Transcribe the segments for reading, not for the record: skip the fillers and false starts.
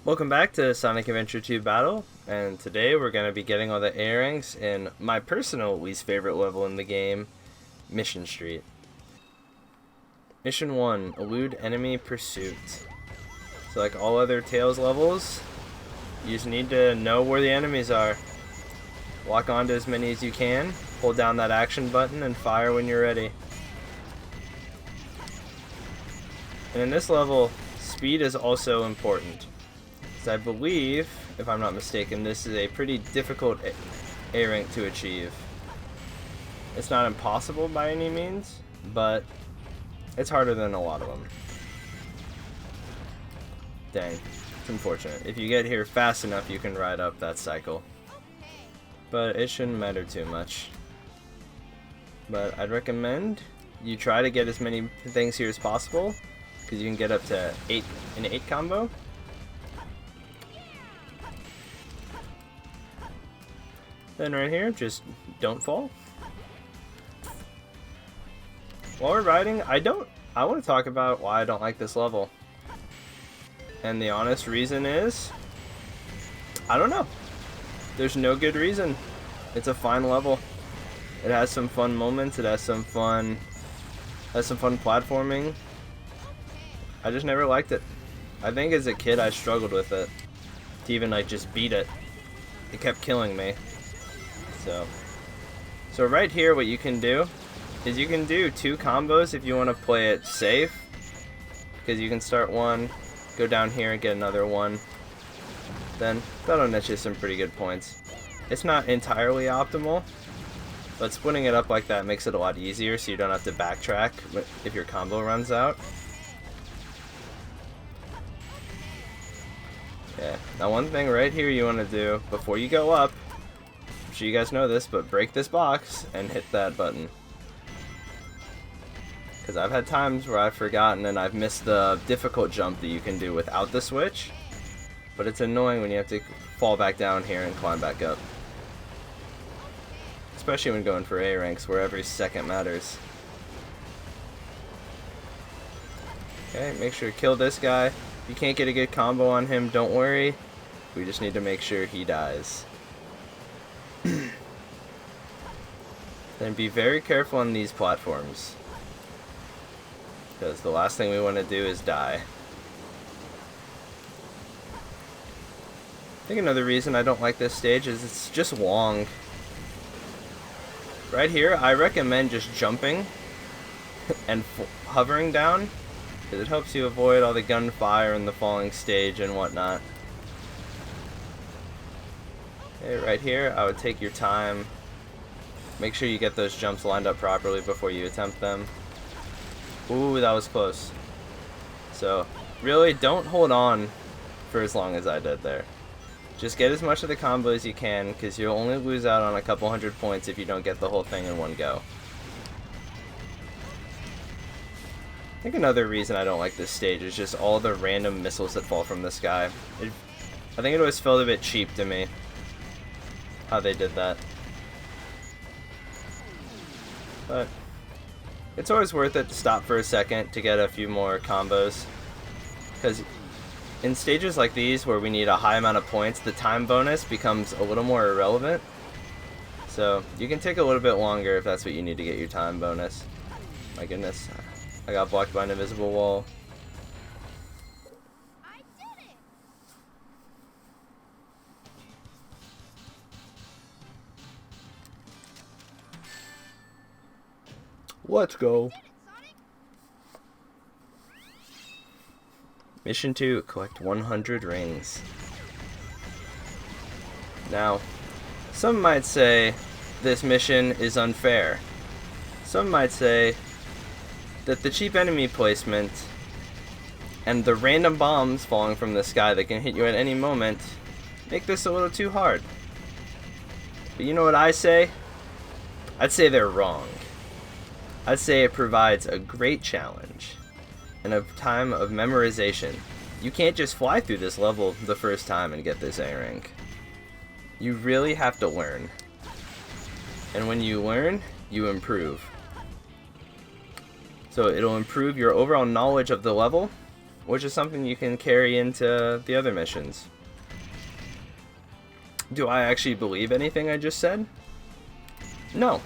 Welcome back to Sonic Adventure 2 Battle, and today we're going to be getting all the A-ranks in my personal least favorite level in the game, Mission Street. Mission 1, Elude Enemy Pursuit. So like all other Tails levels, you just need to know where the enemies are. Lock onto as many as you can, hold down that action button, and fire when you're ready. And in this level, speed is also important. I believe, if I'm not mistaken, this is a pretty difficult A rank to achieve. It's not impossible by any means, but it's harder than a lot of them. Dang, it's unfortunate. If you get here fast enough, you can ride up that cycle. But it shouldn't matter too much. But I'd recommend you try to get as many things here as possible, because you can get up to 8 in 8 combo. Then right here, just don't fall. While we're riding, I want to talk about why I don't like this level. And the honest reason is, I don't know. There's no good reason. It's a fine level. It has some fun moments, it has some fun platforming. I just never liked it. I think as a kid I struggled with it. To even like just beat it. It kept killing me. So right here what you can do is you can do 2 combos if you want to play it safe, because you can start one, go down here and get another one, then that'll net you some pretty good points. It's not entirely optimal, but splitting it up like that makes it a lot easier so you don't have to backtrack if your combo runs out. Yeah, now one thing right here you want to do before you go up, I'm sure you guys know this, but break this box and hit that button. Because I've had times where I've forgotten and I've missed the difficult jump that you can do without the switch. But it's annoying when you have to fall back down here and climb back up. Especially when going for A ranks where every second matters. Okay, make sure to kill this guy. If you can't get a good combo on him, don't worry. We just need to make sure he dies. Then be very careful on these platforms, because the last thing we want to do is die. I think another reason I don't like this stage is it's just long. Right here, I recommend just jumping and hovering down, because it helps you avoid all the gunfire and the falling stage and whatnot. Okay, right here, I would take your time. Make sure you get those jumps lined up properly before you attempt them. Ooh, that was close. So, really, don't hold on for as long as I did there. Just get as much of the combo as you can, because you'll only lose out on a couple hundred points if you don't get the whole thing in one go. I think another reason I don't like this stage is just all the random missiles that fall from the sky. I think it always felt a bit cheap to me how they did that. But it's always worth it to stop for a second to get a few more combos, because in stages like these where we need a high amount of points, the time bonus becomes a little more irrelevant. So you can take a little bit longer if that's what you need to get your time bonus. My goodness, I got blocked by an invisible wall. Let's go. Mission 2, collect 100 rings. Now, some might say this mission is unfair. Some might say that the cheap enemy placement and the random bombs falling from the sky that can hit you at any moment make this a little too hard. But you know what I say? I'd say they're wrong. I'd say it provides a great challenge and a time of memorization. You can't just fly through this level the first time and get this A rank. You really have to learn. And when you learn, you improve. So it'll improve your overall knowledge of the level, which is something you can carry into the other missions. Do I actually believe anything I just said? No.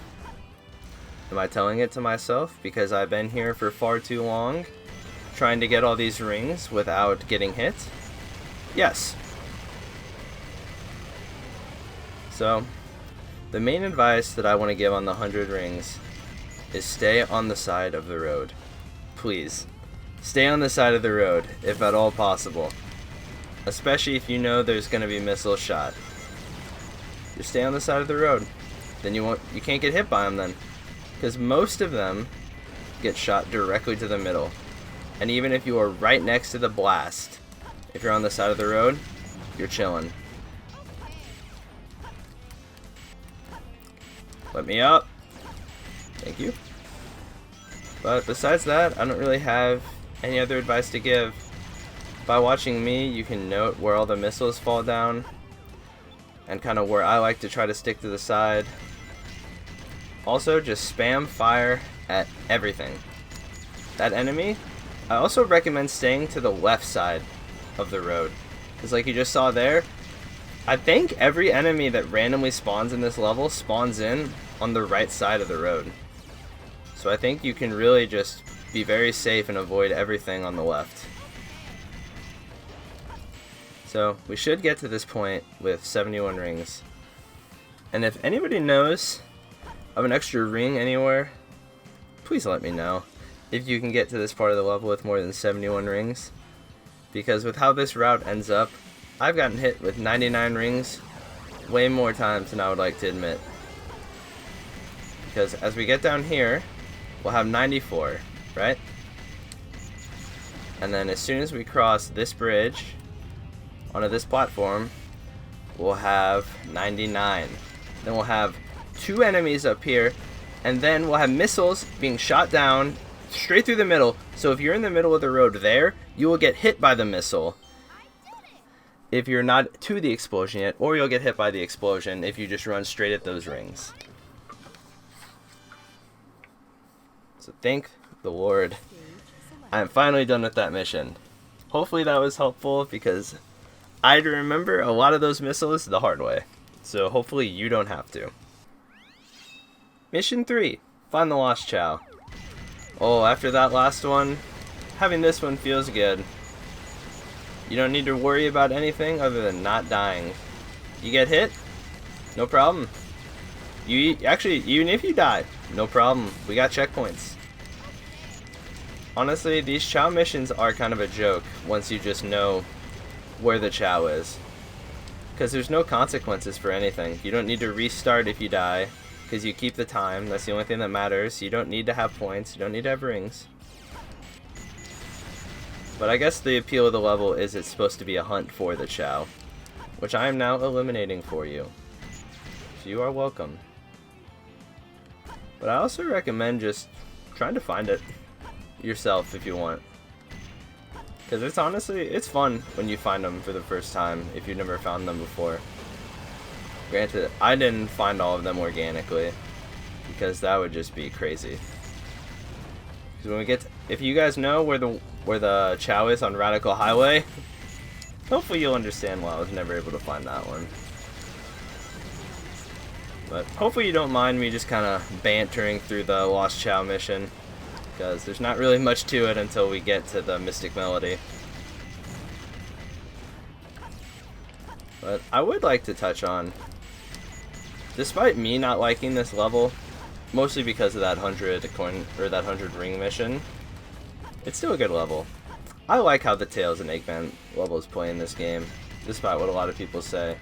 Am I telling it to myself because I've been here for far too long, trying to get all these rings without getting hit? Yes. So, the main advice that I want to give on the 100 rings is stay on the side of the road. Please. Stay on the side of the road, if at all possible. Especially if you know there's going to be missile shot. Just stay on the side of the road. Then you can't get hit by them then. Because most of them get shot directly to the middle. And even if you are right next to the blast, if you're on the side of the road, you're chilling. Let me up. Thank you. But besides that, I don't really have any other advice to give. By watching me, you can note where all the missiles fall down and kind of where I like to try to stick to the side. Also, just spam fire at everything. That enemy, I also recommend staying to the left side of the road. Because like you just saw there, I think every enemy that randomly spawns in this level spawns in on the right side of the road. So I think you can really just be very safe and avoid everything on the left. So we should get to this point with 71 rings. And if anybody knows of an extra ring anywhere, please let me know if you can get to this part of the level with more than 71 rings. Because with how this route ends up, I've gotten hit with 99 rings way more times than I would like to admit. Because as we get down here, we'll have 94, right? And then as soon as we cross this bridge onto this platform, we'll have 99. Then we'll have 2 enemies up here, and then we'll have missiles being shot down straight through the middle. So if you're in the middle of the road there, you will get hit by the missile if you're not to the explosion yet, or you'll get hit by the explosion if you just run straight at those rings. So thank the Lord, I am finally done with that mission. Hopefully that was helpful, because I had to remember a lot of those missiles the hard way. So hopefully you don't have to. Mission 3, find the lost Chow. Oh, after that last one, having this one feels good. You don't need to worry about anything other than not dying. You get hit? No problem. Actually, even if you die, no problem. We got checkpoints. Honestly, these Chow missions are kind of a joke once you just know where the Chow is. Because there's no consequences for anything. You don't need to restart if you die, because you keep the time. That's the only thing that matters. You don't need to have points. You don't need to have rings. But I guess the appeal of the level is it's supposed to be a hunt for the Chow, which I am now eliminating for you. So you are welcome. But I also recommend just trying to find it yourself if you want. Because it's honestly, it's fun when you find them for the first time if you've never found them before. Granted, I didn't find all of them organically, because that would just be crazy. Because when we get to, if you guys know where the Chow is on Radical Highway, hopefully you'll understand why I was never able to find that one. But hopefully you don't mind me just kind of bantering through the Lost Chow mission, because there's not really much to it until we get to the Mystic Melody. But I would like to touch on, despite me not liking this level, mostly because of that 100 coin or that 100 ring mission, it's still a good level. I like how the Tails and Eggman levels play in this game, despite what a lot of people say.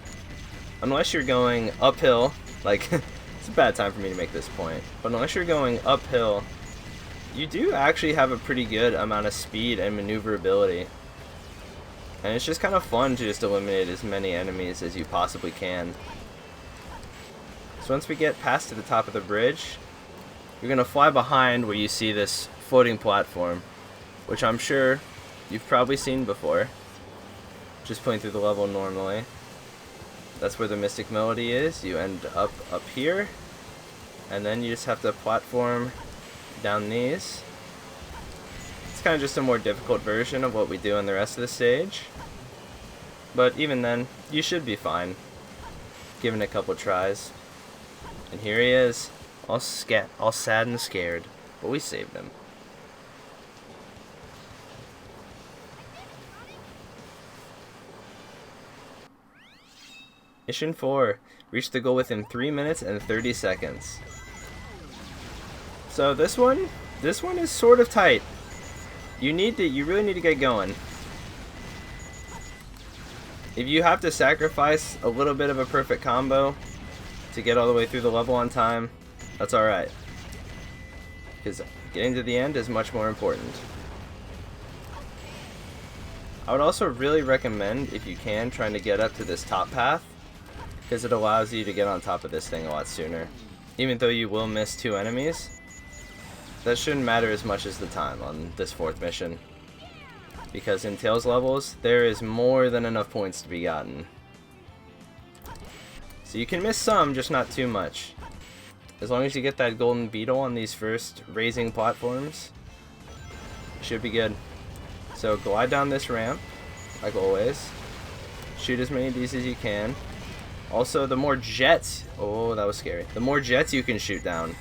Unless you're going uphill, like, it's a bad time for me to make this point, but unless you're going uphill, you do actually have a pretty good amount of speed and maneuverability. And it's just kind of fun to just eliminate as many enemies as you possibly can. So once we get past to the top of the bridge, you're going to fly behind where you see this floating platform, which I'm sure you've probably seen before, just playing through the level normally. That's where the Mystic Melody is. You end up here, and then you just have to platform down these. It's kind of just a more difficult version of what we do on the rest of the stage. But even then, you should be fine, given a couple tries. And here he is, all sad and scared, but we saved him. Mission 4. Reach the goal within 3 minutes and 30 seconds. So this one is sort of tight. You really need to get going. If you have to sacrifice a little bit of a perfect combo to get all the way through the level on time, that's alright. Because getting to the end is much more important. I would also really recommend, if you can, trying to get up to this top path, because it allows you to get on top of this thing a lot sooner. Even though you will miss 2 enemies, that shouldn't matter as much as the time on this 4th mission. Because in Tails levels, there is more than enough points to be gotten. So you can miss some, just not too much. As long as you get that golden beetle on these first raising platforms, should be good. So glide down this ramp, like always. Shoot as many of these as you can. Also, the more jets, oh, that was scary. The more jets you can shoot down,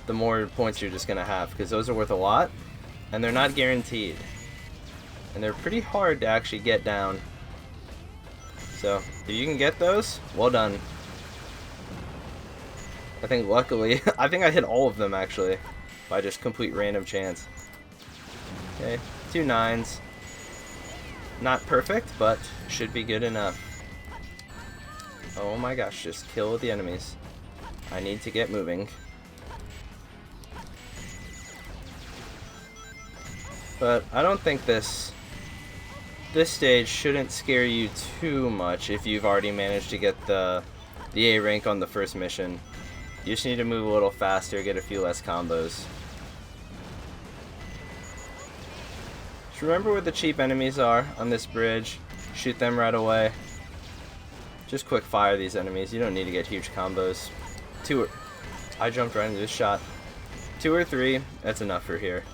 the more points you're just gonna have, because those are worth a lot, and they're not guaranteed. And they're pretty hard to actually get down. So, if you can get those, well done. I think luckily, I think I hit all of them actually, by just complete random chance. Okay, 2 9s. Not perfect, but should be good enough. Oh my gosh, just kill the enemies. I need to get moving. But I don't think this stage shouldn't scare you too much if you've already managed to get the A rank on the first mission. You just need to move a little faster, get a few less combos. Just remember where the cheap enemies are on this bridge. Shoot them right away. Just quick fire these enemies. You don't need to get huge combos. I jumped right into this shot. 2 or 3, that's enough for here.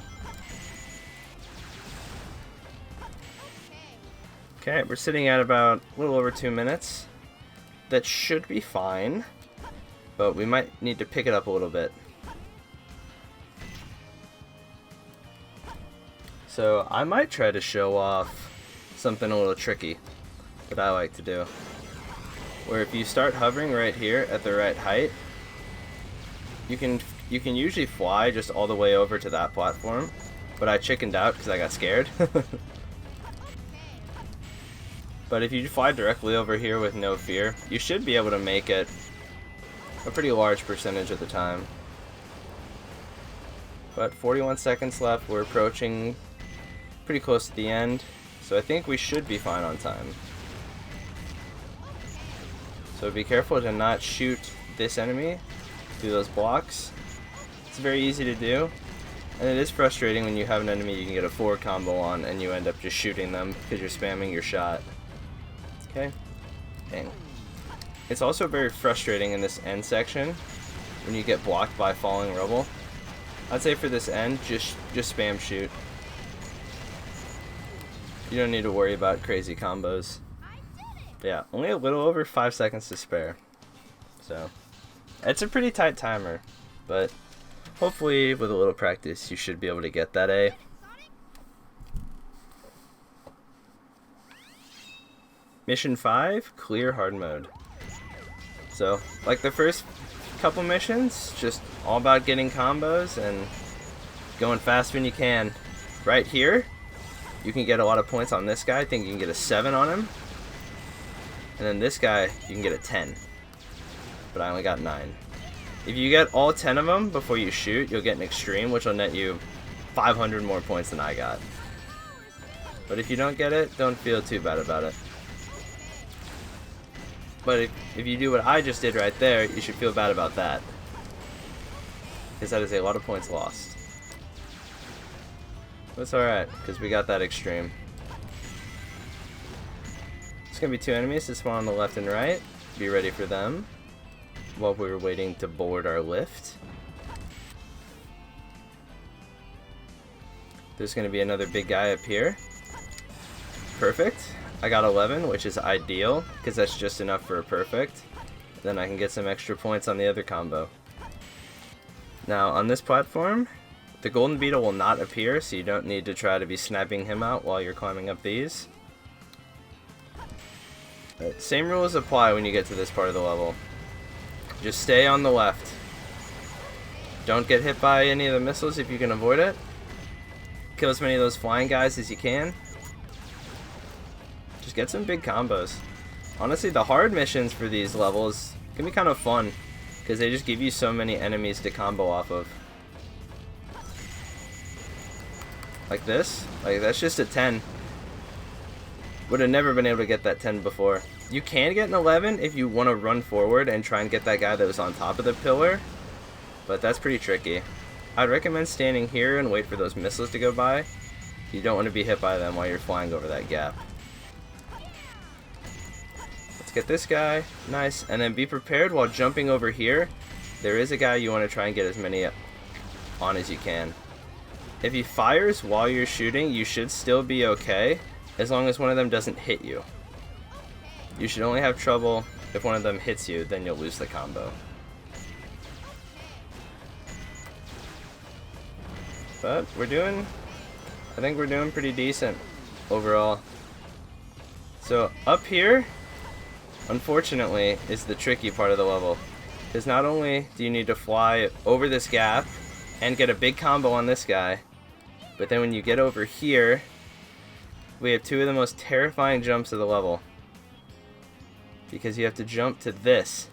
Okay, we're sitting at about a little over 2 minutes. That should be fine, but we might need to pick it up a little bit. So I might try to show off something a little tricky that I like to do. Where if you start hovering right here at the right height, you can usually fly just all the way over to that platform, but I chickened out because I got scared. But if you fly directly over here with no fear, you should be able to make it a pretty large percentage of the time. But 41 seconds left, we're approaching pretty close to the end, so I think we should be fine on time. So be careful to not shoot this enemy through those blocks. It's very easy to do, and it is frustrating when you have an enemy you can get a forward combo on and you end up just shooting them because you're spamming your shot. Okay, dang. It's also very frustrating in this end section when you get blocked by falling rubble. I'd say for this end, just spam shoot. You don't need to worry about crazy combos. But yeah, only a little over 5 seconds to spare. So, it's a pretty tight timer, but hopefully with a little practice you should be able to get that A. Mission 5, clear hard mode. So, like the first couple missions, just all about getting combos and going fast when you can. Right here, you can get a lot of points on this guy. I think you can get a 7 on him. And then this guy, you can get a 10. But I only got 9. If you get all 10 of them before you shoot, you'll get an extreme, which will net you 500 more points than I got. But if you don't get it, don't feel too bad about it. But if you do what I just did right there, you should feel bad about that. Because that is a lot of points lost. But it's alright, because we got that extreme. It's going to be 2 enemies that spawn on the left and right. Be ready for them while we're waiting to board our lift. There's going to be another big guy up here. Perfect. I got 11, which is ideal, because that's just enough for a perfect. Then I can get some extra points on the other combo. Now, on this platform, the golden beetle will not appear, so you don't need to try to be sniping him out while you're climbing up these. Same rules apply when you get to this part of the level. Just stay on the left. Don't get hit by any of the missiles if you can avoid it. Kill as many of those flying guys as you can. Just get some big combos. Honestly, the hard missions for these levels can be kind of fun, because they just give you so many enemies to combo off of. Like this. Like, that's just a 10. Would have never been able to get that 10 before. You can get an 11 if you want to run forward and try and get that guy that was on top of the pillar, but that's pretty tricky. I'd recommend standing here and wait for those missiles to go by. You don't want to be hit by them while you're flying over that gap. Let's get this guy. Nice. And then be prepared while jumping over here. There is a guy you want to try and get as many on as you can. If he fires while you're shooting, you should still be okay, as long as one of them doesn't hit you. You should only have trouble if one of them hits you, then you'll lose the combo. But I think we're doing pretty decent overall. So up here, unfortunately, is the tricky part of the level. Because not only do you need to fly over this gap and get a big combo on this guy, but then when you get over here, we have two of the most terrifying jumps of the level. Because you have to jump to this.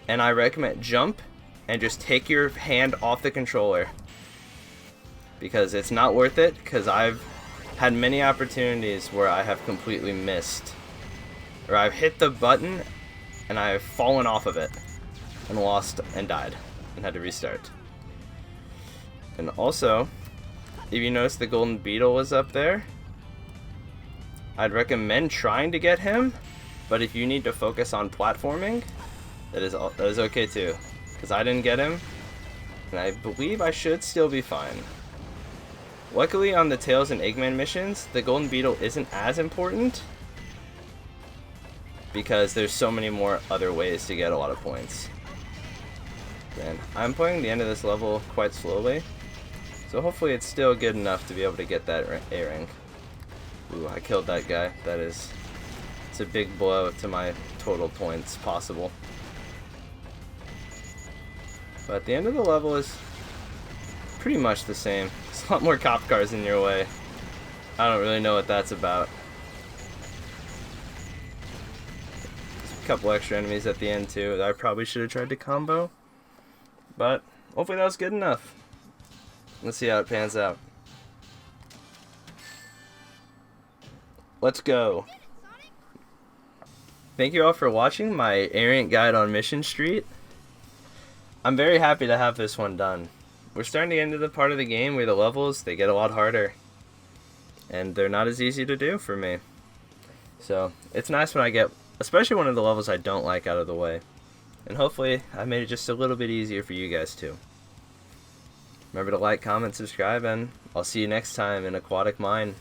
And I recommend jump and just take your hand off the controller. Because it's not worth it, because I've had many opportunities where I have completely missed. Or I've hit the button and I've fallen off of it and lost and died and had to restart. And also, if you notice the golden beetle was up there, I'd recommend trying to get him, but if you need to focus on platforming, that is okay too. Because I didn't get him, and I believe I should still be fine. Luckily on the Tails and Eggman missions, the golden beetle isn't as important, because there's so many more other ways to get a lot of points. And I'm playing the end of this level quite slowly, so hopefully it's still good enough to be able to get that A rank. Ooh, I killed that guy. It's a big blow to my total points possible. But the end of the level is pretty much the same. There's a lot more cop cars in your way. I don't really know what that's about. There's a couple extra enemies at the end too that I probably should have tried to combo. But hopefully that was good enough. Let's see how it pans out. Let's go. Thank you all for watching my errant guide on Mission Street. I'm very happy to have this one done. We're starting to get into the part of the game where the levels, they get a lot harder. And they're not as easy to do for me. So, it's nice when I get, especially one of the levels I don't like, out of the way. And hopefully, I made it just a little bit easier for you guys too. Remember to like, comment, subscribe, and I'll see you next time in Aquatic Mine.